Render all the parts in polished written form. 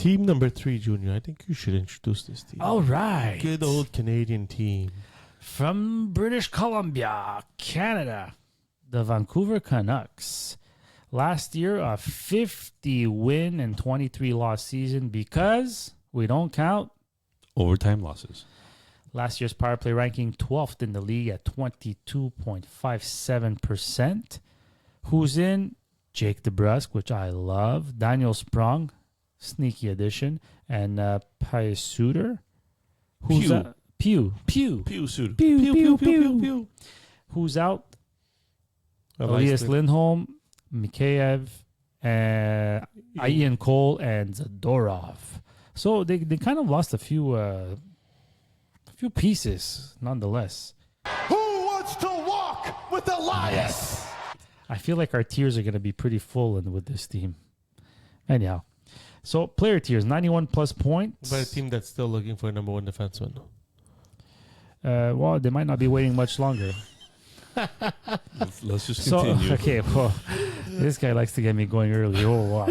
Team number 3, Junior. I think you should introduce this team. All right. Good old Canadian team. From British Columbia, Canada, the Vancouver Canucks. Last year, a 50-win and 23-loss season because we don't count overtime losses. Last year's power play ranking 12th in the league at 22.57%. Who's in? Jake DeBrusk, which I love. Daniel Sprong, sneaky addition. And Suter. Who's out? Pew Suter. Pew. Who's out? Elias Lindholm, Mikheyev, Ian Cole, and Zadorov. So they kind of lost a few pieces, nonetheless. Who wants to walk with Elias? I feel like our tiers are going to be pretty full with this team. Anyhow, so player tiers, 91 plus points. But a team that's still looking for a number 1 defenseman. Well, they might not be waiting much longer. Let's just continue. Okay, well, this guy likes to get me going early. Oh, wow.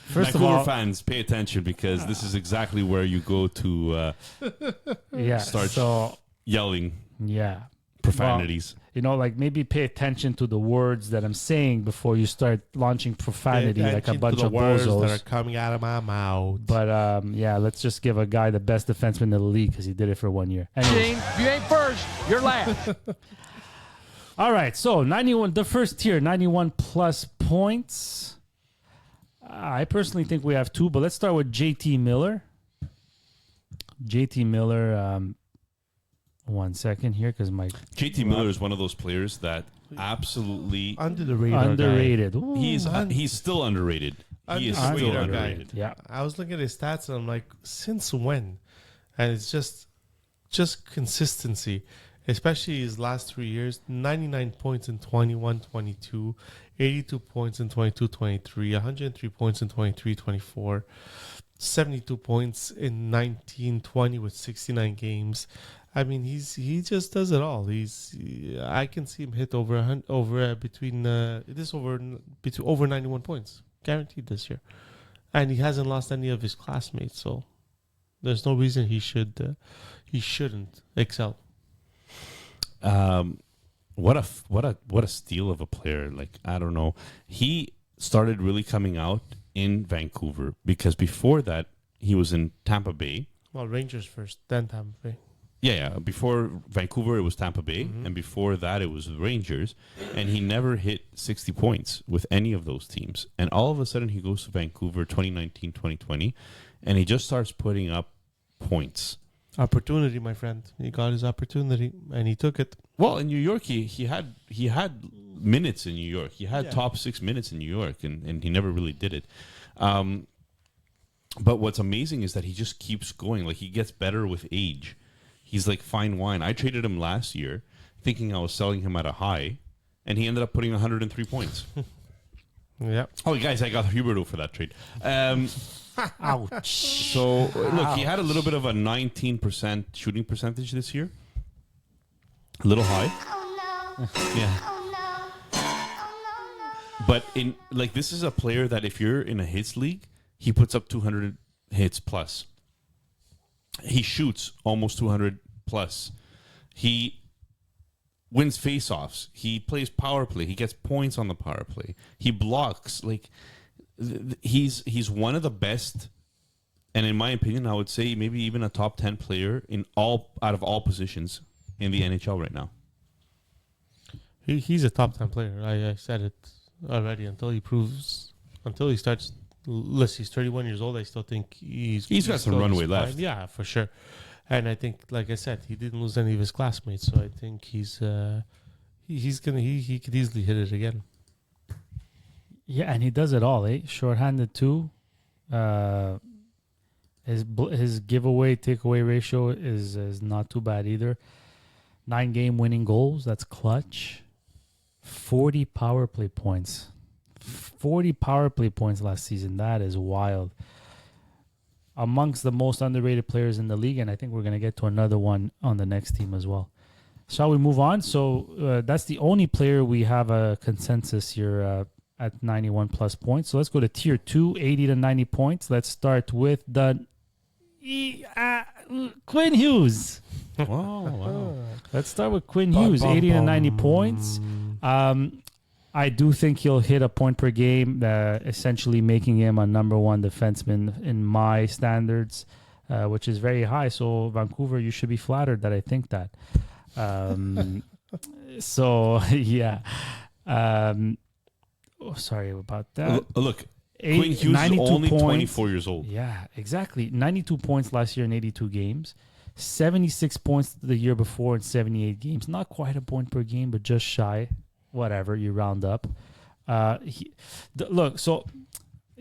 First of Vancouver all, fans, pay attention because this is exactly where you go to start yelling profanities. Well, like maybe pay attention to the words that I'm saying before you start launching profanity like a bunch of words bozos that are coming out of my mouth. But let's just give a guy the best defenseman in the league because he did it for 1 year. Gene, if you ain't first, you're last. All right, so 91, the first tier, 91 plus points. I personally think we have 2, but let's start with JT Miller. JT Miller, 1 second here because my... JT Miller is one of those players that absolutely... Under the radar underrated. He's still underrated. He is still underrated. Yeah. I was looking at his stats and I'm like, since when? And it's just consistency. Especially his last 3 years, 99 points in 21-22, 82 points in 22-23, 103 points in 23-24, 72 points in 19-20 with 69 games. I mean, he just does it all. I can see him hit over 91 points, guaranteed this year, and he hasn't lost any of his classmates. So there's no reason he shouldn't excel. What a steal of a player. Like, I don't know. He started really coming out in Vancouver because before that he was in Tampa Bay. Well, Rangers first, then Tampa Bay. Yeah. Before Vancouver, it was Tampa Bay, and before that, it was the Rangers. And he never hit 60 points with any of those teams. And all of a sudden, he goes to Vancouver 2019, 2020, and he just starts putting up points. Opportunity, my friend. He got his opportunity, and he took it. Well, in New York, he had minutes in New York. He had top 6 minutes in New York, and he never really did it. But what's amazing is that he just keeps going. Like, he gets better with age. He's like fine wine. I traded him last year thinking I was selling him at a high, and he ended up putting 103 points. Yeah. Oh, guys, I got Huberto for that trade. Ouch. So, look, he had a little bit of a 19% shooting percentage this year. A little high. Oh, no. Yeah. Oh, no. Oh, no. But this is a player that if you're in a hits league, he puts up 200 hits plus. He shoots almost 200 plus. He wins faceoffs. He plays power play. He gets points on the power play. He blocks. Like, he's one of the best, and in my opinion, I would say maybe even a top 10 player out of all positions in the NHL right now. He's a top 10 player. I said it already. Until he starts. Listen, he's 31 years old. I still think he's got some runway left. Yeah, for sure. And I think, like I said, he didn't lose any of his classmates, so I think he could easily hit it again. Yeah, and he does it all, eh? Shorthanded too. His giveaway takeaway ratio is not too bad either. 9 game winning goals, that's clutch. 40 power play points. 40 power play points last season. That is wild. Amongst the most underrated players in the league, and I think we're going to get to another one on the next team as well. Shall we move on? So that's the only player we have a consensus here. at 91 plus points. So let's go to tier 2, 80 to 90 points. Let's start with the Quinn Hughes. Wow. Let's start with Quinn Hughes, 80 to 90 points. I do think he'll hit a point per game, essentially making him a number one defenseman in my standards, which is very high. So, Vancouver, you should be flattered that I think that. So, yeah. Sorry about that. Look, Quinn Hughes is only 24 years old. Yeah, exactly. 92 points last year in 82 games. 76 points the year before in 78 games. Not quite a point per game, but just shy. Whatever, you round up. So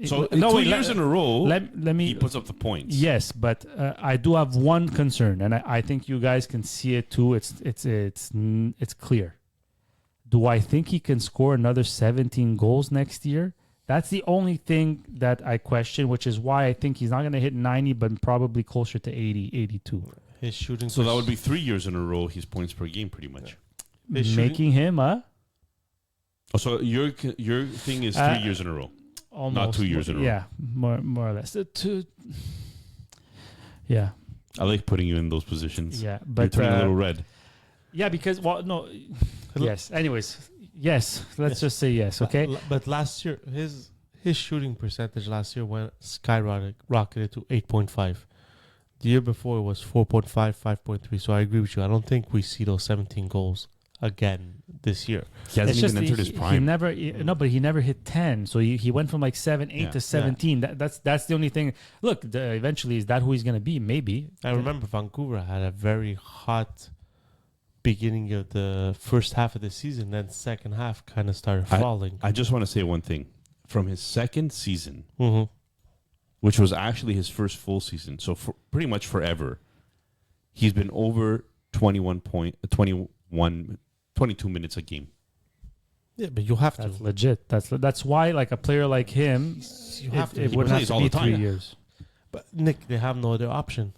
two years in a row, let me, he puts up the points. Yes, but I do have one concern, and I think you guys can see it too. It's clear. Do I think he can score another 17 goals next year? That's the only thing that I question, which is why I think he's not going to hit 90, but probably closer to 80, 82. His shooting. So that would be 3 years in a row. His points per game, pretty much. Making him a. Oh, so your thing is 3 years in a row, almost, not 2 years in a row. Yeah, more or less. Yeah. I like putting you in those positions. Yeah, but you're turning a little red. Yeah, because yes. Anyways, yes. Let's just say yes. Okay. But last year, his shooting percentage last year went rocketed to 8.5. The year before it was 4.5, 5.3. So I agree with you. I don't think we see those 17 goals again this year. He hasn't even entered his prime. But he never hit 10. So he went from like 7, 8 to 17. Yeah. That's the only thing. Look, eventually, is that who he's going to be? Maybe. I remember Vancouver had a very hot beginning of the first half of the season. Then second half kind of started falling. I just want to say one thing. From his second season, which was actually his first full season, so for pretty much forever, he's been over 22 minutes a game. Yeah, but you have to. That's legit. That's why, like a player like him, you have to. It wouldn't have to be 3 years. But Nick, they have no other option.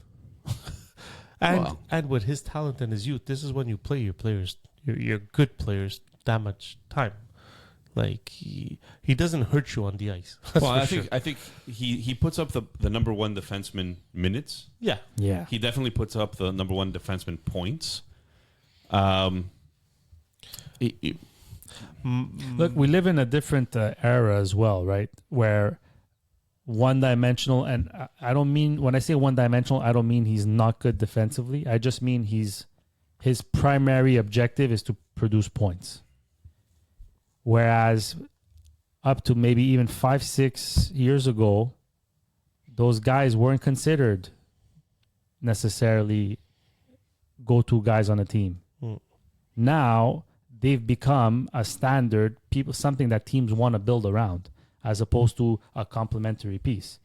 And with his talent and his youth, this is when you play your players, your good players, that much time. Like he doesn't hurt you on the ice. I think he puts up the number one defenseman minutes. Yeah. He definitely puts up the number one defenseman points. Look, we live in a different era as well, right? Where one-dimensional, and I don't mean, when I say one-dimensional, I don't mean he's not good defensively. I just mean his primary objective is to produce points. Whereas up to maybe even 5-6 years ago, those guys weren't considered necessarily go-to guys on a team. Now they've become a standard, something that teams want to build around, as opposed to a complementary piece.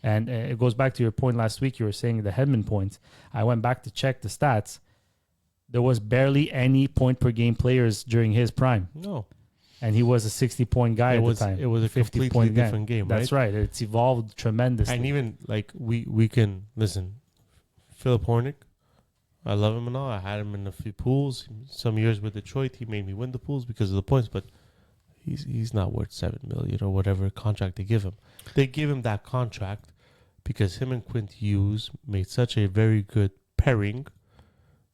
And it goes back to your point last week. You were saying the Hedman points. I went back to check the stats. There was barely any point per game players during his prime. No. And he was a 60-point guy at the time. It was a 50-point different game, right? That's right. It's evolved tremendously. And even, like, we can, listen, Philip Hornick, I love him and all. I had him in a few pools. Some years with Detroit, he made me win the pools because of the points, but he's not worth $7 million or whatever contract they give him. They give him that contract because him and Quinn Hughes made such a very good pairing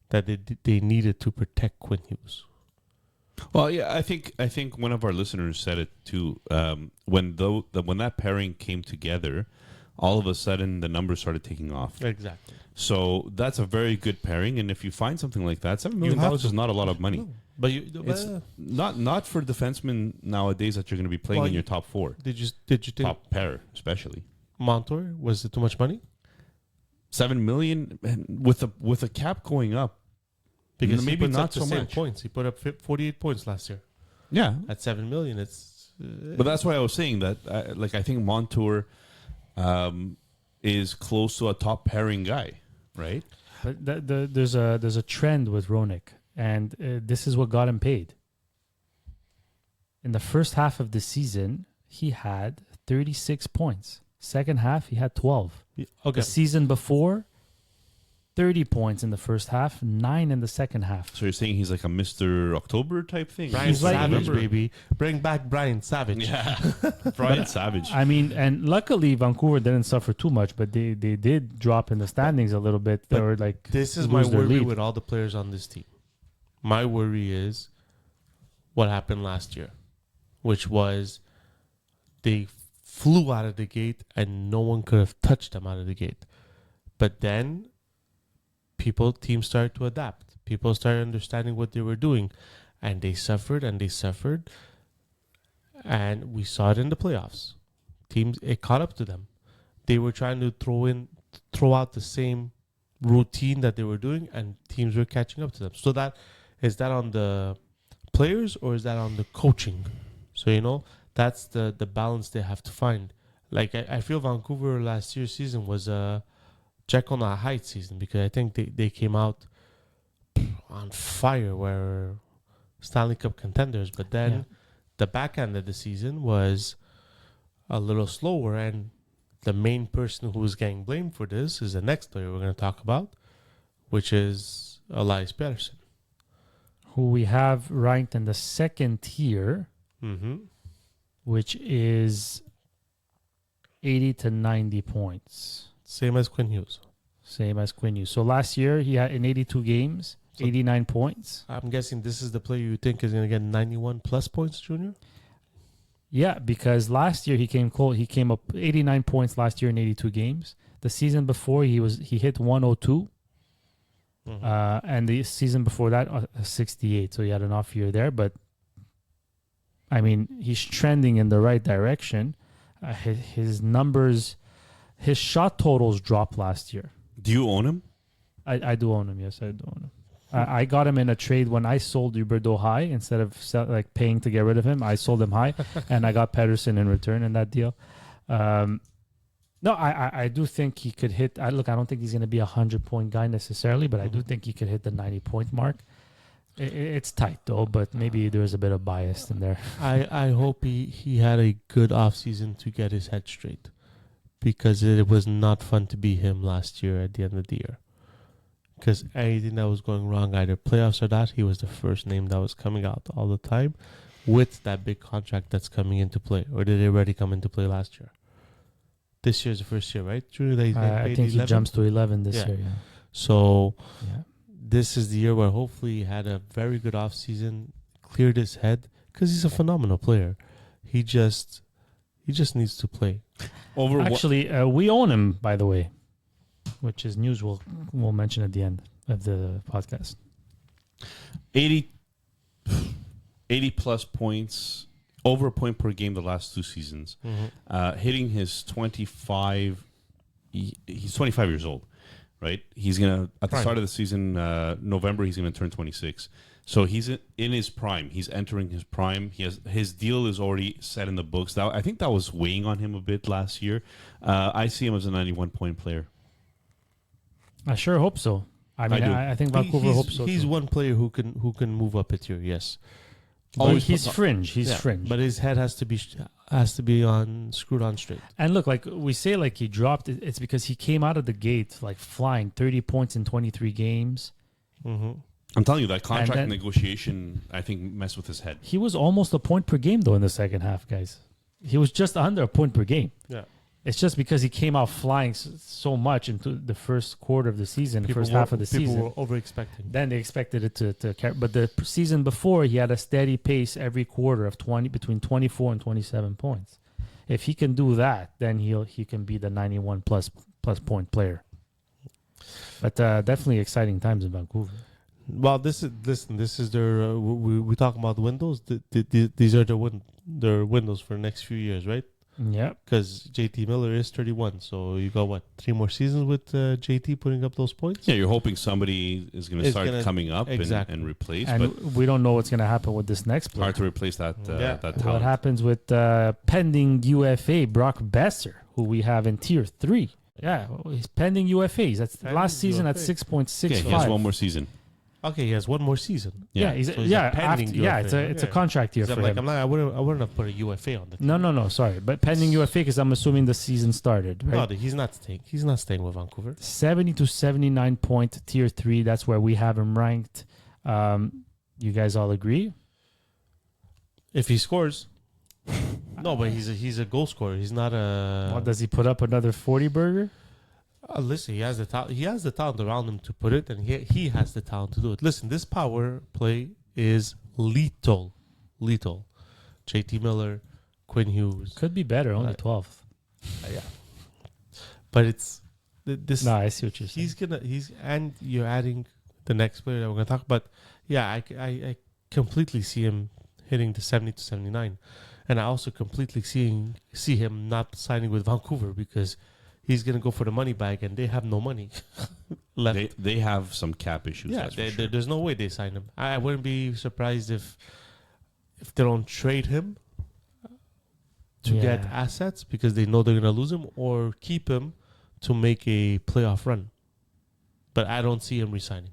that they needed to protect Quinn Hughes. Well, yeah, I think one of our listeners said it too. When that pairing came together, all of a sudden the numbers started taking off. Exactly. So that's a very good pairing, and if you find something like that, $7 million is not a lot of money. No. But it's not for defensemen nowadays that you're going to be playing in your top four. Did you think top pair especially? Montour, was it too much money? $7 million with a cap going up. Because maybe he puts not up the so same much points. He put up 48 points last year. Yeah, at $7 million, it's. But that's why I was saying that. I think Montour is close to a top pairing guy, right? But there's a trend with Roenick, and this is what got him paid. In the first half of the season, he had 36 points. Second half, he had 12. Okay. The season before, 30 points in the first half, 9 in the second half. So you're saying he's like a Mr. October type thing? Brian He's like- Savage, Remember- baby. Bring back Brian Savage. Yeah. Brian Savage. I mean, and luckily Vancouver didn't suffer too much, but they did drop in the standings a little bit. They But were like This is my lose their worry lead. with all the players on this team. My worry is what happened last year, which was they flew out of the gate and no one could have touched them out of the gate. But then teams started to adapt. People started understanding what they were doing, and they suffered and they suffered. And we saw it in the playoffs. It caught up to them. They were trying to throw out the same routine that they were doing, and teams were catching up to them. So is that on the players or is that on the coaching? So that's the balance they have to find. Like I feel Vancouver last year's season was a Jekyll and Hyde season, because I think they came out on fire, where Stanley Cup contenders, but then the back end of the season was a little slower, and the main person who is getting blamed for this is the next player we're going to talk about, which is Elias Pettersson. who we have ranked in the second tier, Mm-hmm. which is 80 to 90 points. Same as Quinn Hughes. Same as Quinn Hughes. So last year, he had in 82 games, 89 points. I'm guessing this is the player you think is going to get 91 plus points, Junior? Yeah, because last year he came close. He came up 89 points last year in 82 games. The season before he hit 102, and the season before that 68. So he had an off year there, but I mean he's trending in the right direction. His numbers, his shot totals dropped last year. Do you own him? I do own him. Yes, I do own him. I got him in a trade when I sold Huberdeau high instead of paying to get rid of him. I sold him high, and I got Pettersson in return in that deal. No, I do think he could hit. I don't think he's going to be a 100-point guy necessarily, but I do think he could hit the 90-point mark. It's tight though, but maybe there's a bit of bias in there. I hope he had a good offseason to get his head straight, because it was not fun to be him last year at the end of the year. Because anything that was going wrong, either playoffs or that, he was the first name that was coming out all the time with that big contract that's coming into play. Or did it already come into play last year? This year's the first year, right? True, I think he jumps to 11 this year. Yeah. So Yeah. this is the year where hopefully he had a very good offseason, cleared his head, because he's a phenomenal player. He just needs to play. Actually, we own him, by the way, which is news we'll mention at the end of the podcast. 80 plus points, over a point per game the last two seasons. Hitting his 25, he's 25 years old, right? He's going to, at the start of the season, November, he's going to turn 26. So he's in his prime. He's entering his prime. His deal is already set in the books. I think that was weighing on him a bit last year. I see him as a 91-point player. I sure hope so. I mean, do. I think Vancouver hopes so. He's too. one player who can move up a tier, yes. But he's fringe. He's fringe. But his head has to be screwed on straight. And look, like we say, like he dropped. It's because he came out of the gate like flying, 30 points in 23 games. I'm telling you, that contract then- negotiation, I think, messed with his head. He was almost a point per game though in the second half, guys. He was just under a point per game. Yeah. It's just because he came out flying so much into the first quarter of the season, first half of the season. People were over-expecting. Then they expected it to carry. But the season before, he had a steady pace every quarter of between 24 and 27 points. If he can do that, then he can be the 91 plus point player. But definitely exciting times in Vancouver. Well, this is their. We talk about windows. These are their windows for the next few years, right? Yeah. Because JT Miller is 31, so you got what, 3 more seasons with JT putting up those points? Yeah, you're hoping somebody is going to start coming up and replace. And but we don't know what's going to happen with this next player. hard to replace that that talent. What happens with pending UFA Brock Besser, who we have in tier 3? Yeah, he's pending UFAs. That's Pending last season at UFA. 6.65. Okay, he has one more season. Okay, he has one more season. Yeah, Yeah. So he's a pending UFA. it's a Okay. contract year So for I'm like, him. I wouldn't have put a UFA on the team. No, sorry, but pending UFA because I'm assuming the season started, right? No, he's not staying. He's not staying with Vancouver. 70 to 79 point tier 3. That's where we have him ranked. You guys all agree? If he scores. No, but he's a goal scorer. He's not a. What, does he put up another 40 burger? Listen, he has the talent. He has the talent around him to put it, and he has the talent to do it. Listen, this power play is lethal. JT Miller, Quinn Hughes, Could be better, only Uh, 12th. yeah. But it's this. No, I see what you're saying. And you're adding the next player that we're gonna talk about. Yeah, I completely see him hitting the 70 to 79, and I also completely see him not signing with Vancouver because he's gonna go for the money bag, and they have no money left. They have some cap issues. Yeah, that's for sure. there's no way they sign him. I wouldn't be surprised if they don't trade him to get Yeah. assets because they know they're gonna lose him, or keep him to make a playoff run. But I don't see him resigning.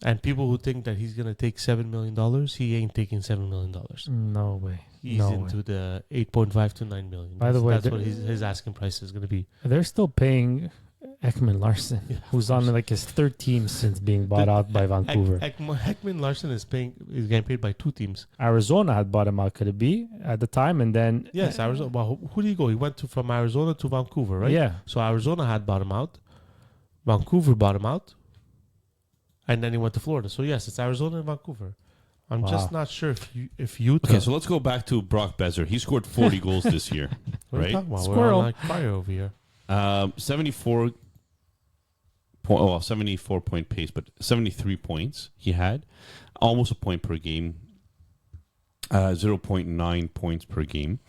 And people who think that he's gonna take $7 million, he ain't taking $7 million. No way. He's No into the 8.5 to 9 million. By the way, that's there- what his asking price is gonna be. They're still paying Ekman Larson, Yeah, who's on like his third team since being bought out by Vancouver. Ekman Larson is getting paid by two teams. Arizona had bought him out, could it be, at the time? And then... Yes, Arizona. Well, who did he go? He went from Arizona to Vancouver, right? Yeah. So Arizona had bought him out. Vancouver bought him out. And then he went to Florida. So yes, it's Arizona and Vancouver. I'm just Wow. not sure if Utah. Okay, so let's go back to Brock Besser. He scored 40 goals this year. what are you right? talking about? We're Squirrel. on like fire over here. 74 point pace, but 73 points he had, almost a point per game, 0.9 points per game.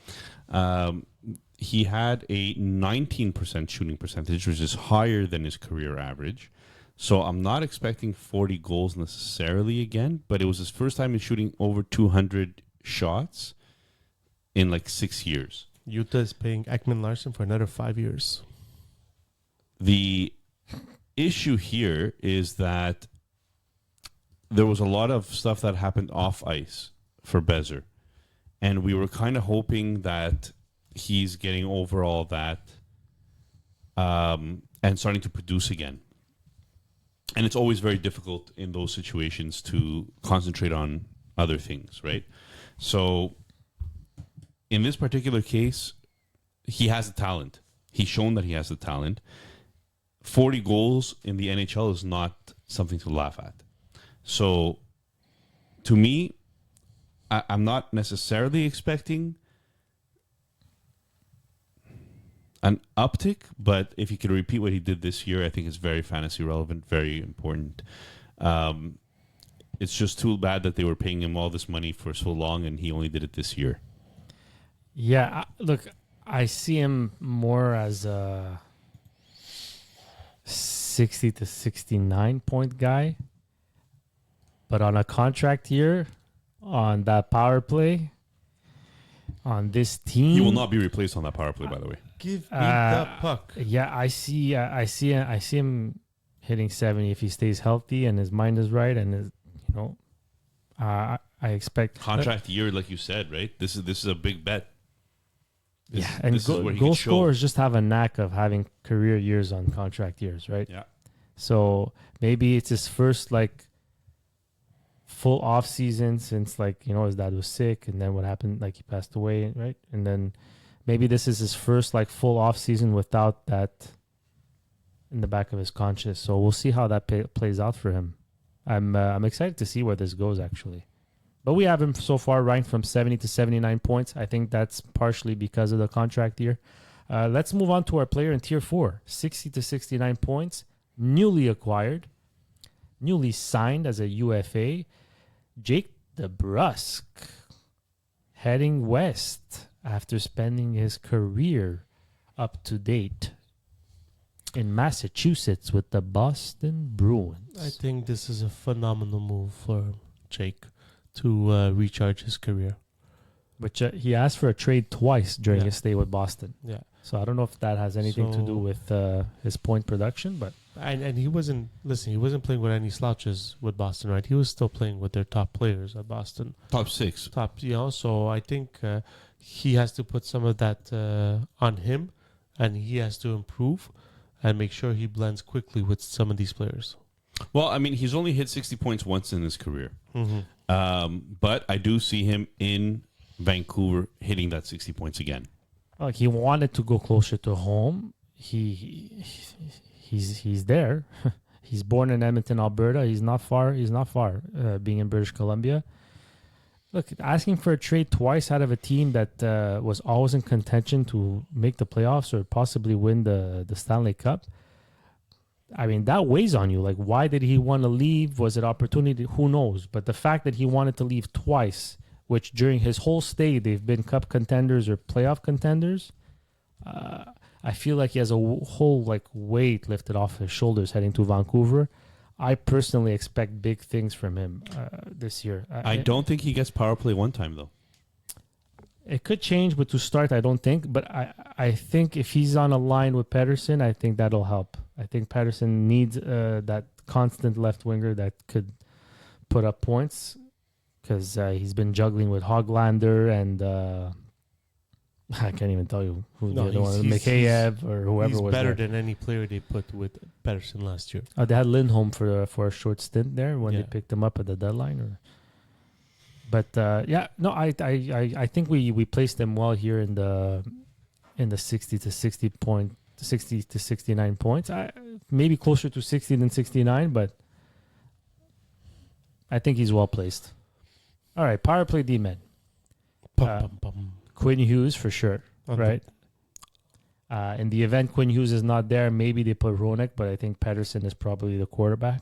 He had a 19% shooting percentage, which is higher than his career average. So I'm not expecting 40 goals necessarily again, but it was his first time in shooting over 200 shots in like 6 years. Utah is paying Ekman Larson for another 5 years. The issue here is that there was a lot of stuff that happened off ice for Bezer, and we were kind of hoping that he's getting over all that and starting to produce again. And it's always very difficult in those situations to concentrate on other things, right? So in this particular case, he has the talent. He's shown that he has the talent. 40 goals in the NHL is not something to laugh at. So to me, I'm not necessarily expecting an uptick, but if he could repeat what he did this year, I think it's very fantasy relevant, very important. It's just too bad that they were paying him all this money for so long and he only did it this year. Yeah, look, I see him more as a 60 to 69 point guy. But on a contract year, on that power play, on this team, He will not be replaced on that power play, by the way. Give me the puck. Yeah, I see him hitting 70 if he stays healthy and his mind is right, and his, I expect Contract year, like you said, right? This is a big bet. and this is where he goal can show. scorers just have a knack of having career years on contract years, right? Yeah. So maybe it's his first full off season since his dad was sick, and then what happened, he passed away, right? And then maybe this is his first full off season without that in the back of his conscience. So we'll see how that plays out for him. I'm excited to see where this goes actually. But we have him so far ranked from 70 to 79 points. I think that's partially because of the contract year. Let's move on to our player in Tier 4. 60 to 69 points. Newly acquired. Newly signed as a UFA. Jake DeBrusk. Heading west after spending his career up to date in Massachusetts with the Boston Bruins. I think this is a phenomenal move for Jake to recharge his career. Which he asked for a trade twice during Yeah. his stay with Boston. Yeah. So I don't know if that has anything to do So- with his point production, but And he wasn't playing with any slouches with Boston, right? He was still playing with their top players at Boston. Top 6. So I think he has to put some of that on him, and he has to improve and make sure he blends quickly with some of these players. Well, I mean, he's only hit 60 points once in his career. Mm-hmm. But I do see him in Vancouver hitting that 60 points again. like he wanted to go closer to home. He's there. He's born in Edmonton, Alberta. He's not far. Being in British Columbia. Look, asking for a trade twice out of a team that was always in contention to make the playoffs or possibly win the Stanley Cup. I mean, that weighs on you. Like, why did he want to leave? Was it opportunity? Who knows? But the fact that he wanted to leave twice, which during his whole stay they've been cup contenders or playoff contenders, I feel like he has a whole weight lifted off his shoulders heading to Vancouver. I personally expect big things from him this year. I don't think he gets power play one time, though. It could change, but to start, I don't think. But I think if he's on a line with Pedersen, I think that'll help. I think Pedersen needs that constant left winger that could put up points because he's been juggling with Hoglander and I can't even tell you who the other one, Mikheyev or whoever He's was better there. than any player they put with Pedersen last year. They had Lindholm for a short stint there when they Yeah. picked him up at the deadline. I think we placed him well here in the 60 to 69 points. Maybe closer to 60 than 69, but I think he's well placed. All right, power play D-men. Quinn Hughes for sure, right? In the event Quinn Hughes is not there, maybe they put Roenick, but I think Pedersen is probably the quarterback.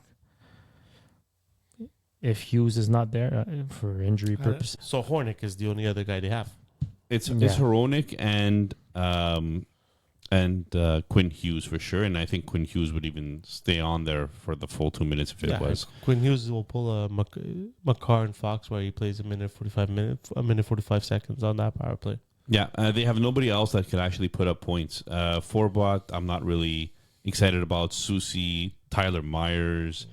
If Hughes is not there for injury purposes. So Hornick is the only other guy they have. It's Yeah. Hronik and Quinn Hughes for sure, and I think Quinn Hughes would even stay on there for the full 2 minutes if it was. Quinn Hughes will pull a McCarr and Fox where he plays a minute 45 seconds on that power play. Yeah, they have nobody else that could actually put up points. Forbot, I'm not really excited about. Susie, Tyler Myers,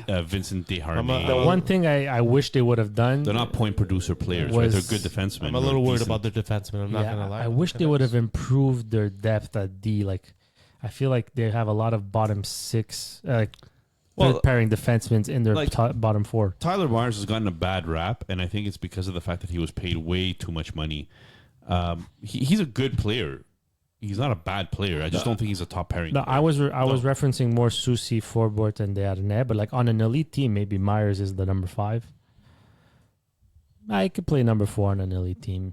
Vincent Desharnais. The one thing I wish they would have done. They're not point producer players, right? They're was- good defensemen. I'm a little They're worried decent. about their defensemen. I'm not gonna lie. I wish they would have improved their depth at D. Like, I feel like they have a lot of bottom six, third pairing defensemen in their bottom four. Tyler Myers has gotten a bad rap, and I think it's because of the fact that he was paid way too much money. He's a good player. He's not a bad player. I just don't think he's a top pairing. No, player. I was referencing more Susie, Forbort, and Desharnais, but like on an elite team, maybe Myers is the number 5. I could play number 4 on an elite team.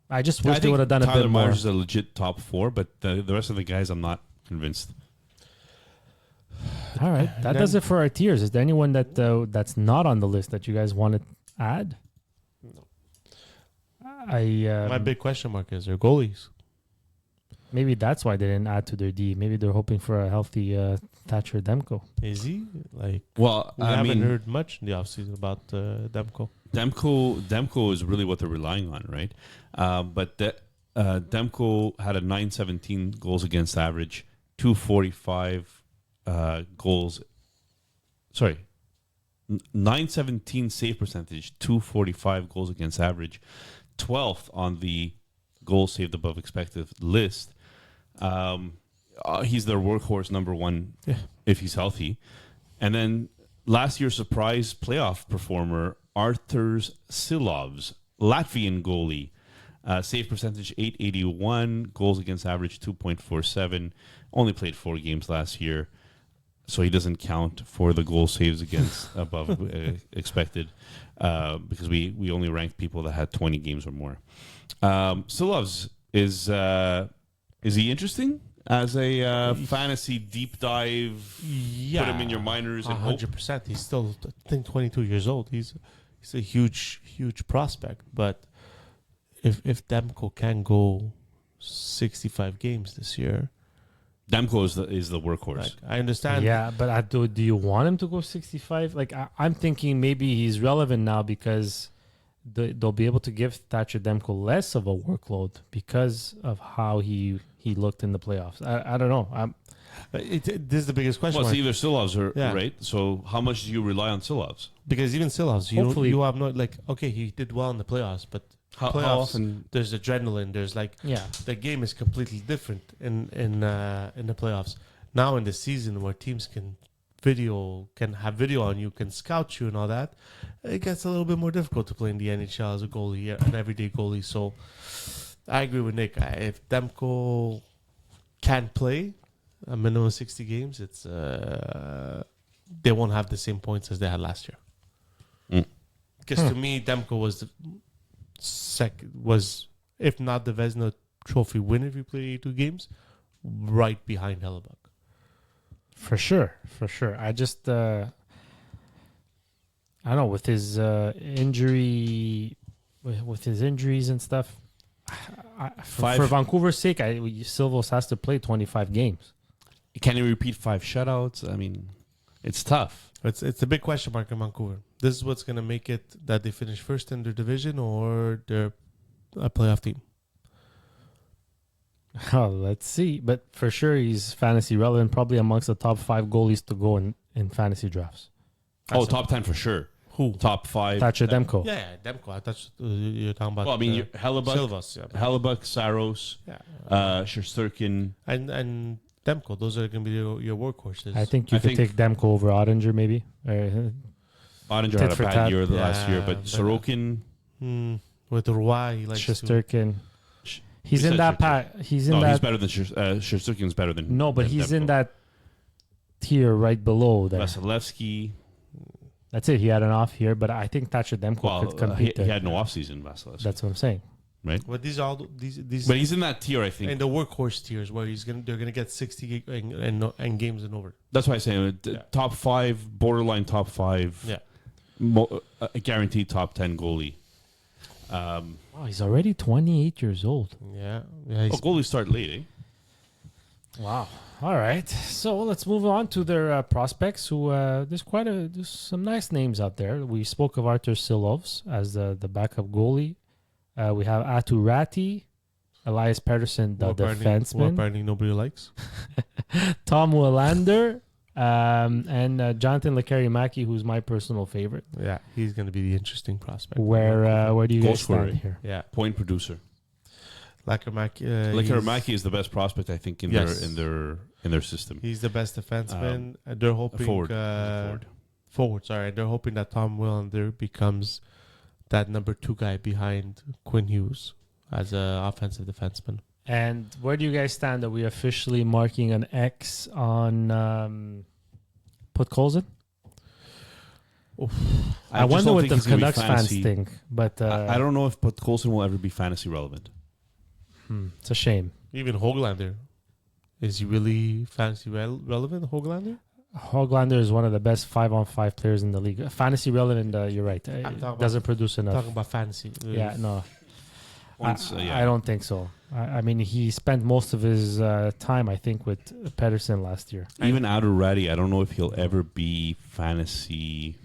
I just wish they would have done Tyler a bit more. Myers is a legit top 4, but the rest of the guys, I'm not convinced. All right, that does it for our tiers. Is there anyone that's not on the list that you guys want to add? No. I My big question mark is their goalies. maybe that's why they didn't add to their D. Maybe they're hoping for a healthy Thatcher Demko. Is he? Like, Well, we haven't heard much in the offseason about Demko. Demko is really what they're relying on, right? But Demko had a 917 goals against average, 245 goals. Sorry, 917 save percentage, 245 goals against average, 12th on the goals saved above expected list. He's their workhorse number 1 if he's healthy. And then last year's surprise playoff performer, Arturs Silovs, Latvian goalie. Save percentage 881, goals against average 2.47. Only played 4 games last year, so he doesn't count for the goal saves against above expected because we only ranked people that had 20 games or more. Silovs is he interesting as a fantasy deep dive? Yeah, Put him in your minors and hope. 100%. He's still, I think, 22 years old. He's a huge prospect. But if Demko can go 65 games this year, Demko is the workhorse. like, I understand. Yeah, but do you want him to go 65? Like I'm thinking maybe he's relevant now because they'll be able to give Thatcher Demko less of a workload because of how he looked in the playoffs. I don't know. This is the biggest question Well, mark. it's either Silovs or Yeah. right. So how much do you rely on Silovs? Because even Silovs, Hopefully- you have no like. Okay, he did well in the playoffs, but How playoffs, often? there's adrenaline. There's like Yeah. the game is completely different in the playoffs. Now in the season where teams can have video on you, can scout you and all that, it gets a little bit more difficult to play in the NHL as a goalie, an everyday goalie. So I agree with Nick. If Demko can play a minimum of 60 games, it's they won't have the same points as they had last year. Mm. Because to me, Demko was was if not the Vezina Trophy winner if you play 82 games, right behind Hellebuck. For sure. I just I don't know, with his injury, with his injuries and stuff. For Vancouver's sake, Silvos has to play 25 games. Can he repeat 5 shutouts? I mean, it's tough. It's a big question mark in Vancouver. This is what's going to make it that they finish first in their division or they're a playoff team. Oh, let's see. But for sure, he's fantasy relevant, probably amongst the top 5 goalies to go in fantasy drafts. Top 10 for sure. Who? Top 5. Thatcher Demko. Yeah, Demko. I thought you're talking about. Well, I mean, Hellebuck, Silvas, yeah. Hellebuck, Saros, Yeah. Shesterkin. And Demko. Those are going to be your workhorses. I think you I could think- take Demko over Ottinger, maybe. Ottinger Tit had a for bad tat. year the last year, Yeah, but but- Sorokin. With Roy, he likes to. Shesterkin. He's You in said that Shesterkin. pack. He's in No, that. he's better than Shesterkin's better than. No, but than he's in Demko. that tier right below there. Vasilevsky. That's it. He had an off here, but I think Thatcher Demko Well, could compete he there. had no offseason, Vasilevsky. That's what I'm saying. right? But these are all these. But he's in that tier, I think. in the workhorse tiers where they're gonna get 60 and games and over. That's why I say top 5, borderline top 5. Yeah. A guaranteed top 10 goalie. Wow, he's already 28 years old. Yeah. He's, Goalies start late, eh? Wow. All right. So let's move on to their prospects. Who there's some nice names out there. We spoke of Artur Silovs as the backup goalie. We have Atu Ratti, Elias Pettersson, the what defenseman, apparently nobody likes. Tom Willander, and Jonathan Lekkerimäki, who's my personal favorite. Yeah, he's gonna be the interesting prospect. Where do you Goal guys stand scorer. here? Yeah, Point producer. Lekkerimäki. Lekkerimäki is the best prospect, I think, in Yes. their system. He's the best defenseman. And they're hoping Forward. Sorry, they're hoping that Tom Willander becomes that number 2 guy behind Quinn Hughes as an offensive defenseman. And where do you guys stand? Are we officially marking an X on Podkolzin? I just wonder don't what think the he's gonna be Canucks fans fantasy- think, but I don't know if Podkolzin will ever be fantasy relevant. it's a shame. Even Hoglander. Is he really fantasy relevant, Hoglander? Hoglander is one of the best 5-on-5 players in the league. Fantasy relevant, you're right. I'm talking Doesn't produce enough. Talking about fantasy. Yeah, no. Points, I don't think so. I mean, he spent most of his time, I think, with Pettersson last year. Even Adorati, I don't know if he'll ever be fantasy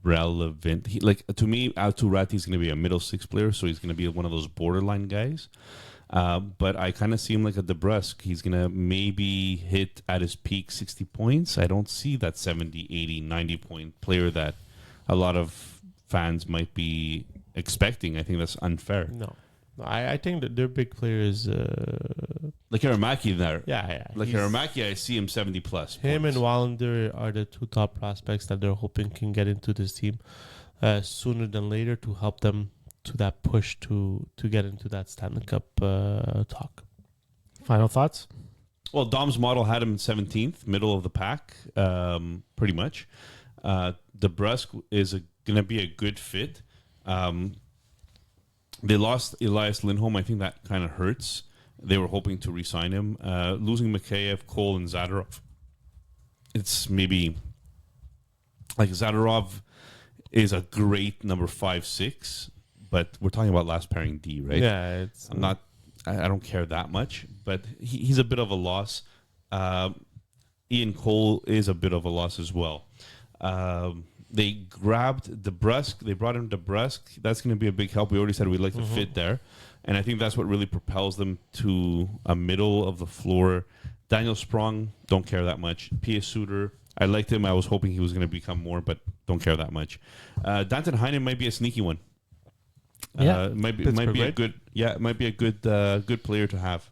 relevant. To me, Adorati is going to be a middle 6 player, so he's going to be one of those borderline guys. But I kind of see him like a DeBrusque. He's going to maybe hit at his peak 60 points. I don't see that 70, 80, 90 point player that a lot of fans might be expecting. I think that's unfair. No. I think that their big player is... Like Aramaki there. yeah. Like He's- Aramaki, I see him 70 plus. Him points. and Wallander are the 2 top prospects that they're hoping can get into this team sooner than later to help them to that push to get into that Stanley Cup talk. Final thoughts? Well, Dom's model had him in 17th, middle of the pack, pretty much. DeBrusque is going to be a good fit. They lost Elias Lindholm. I think that kind of hurts. They were hoping to re-sign him. Losing Mikheyev, Cole, and Zadorov. It's maybe... Like, Zadorov is a great number 5-6, but we're talking about last pairing D, right? Yeah, it's... I don't care that much, but he's a bit of a loss. Ian Cole is a bit of a loss as well. They grabbed DeBrusque. They brought in DeBrusque. That's going to be a big help. We already said we'd like to fit there. And I think that's what really propels them to a middle of the floor. Daniel Sprong, don't care that much. Pia Suter, I liked him. I was hoping he was going to become more, but don't care that much. Danton Heinen might be a sneaky one. Yeah. Might be a good good player to have.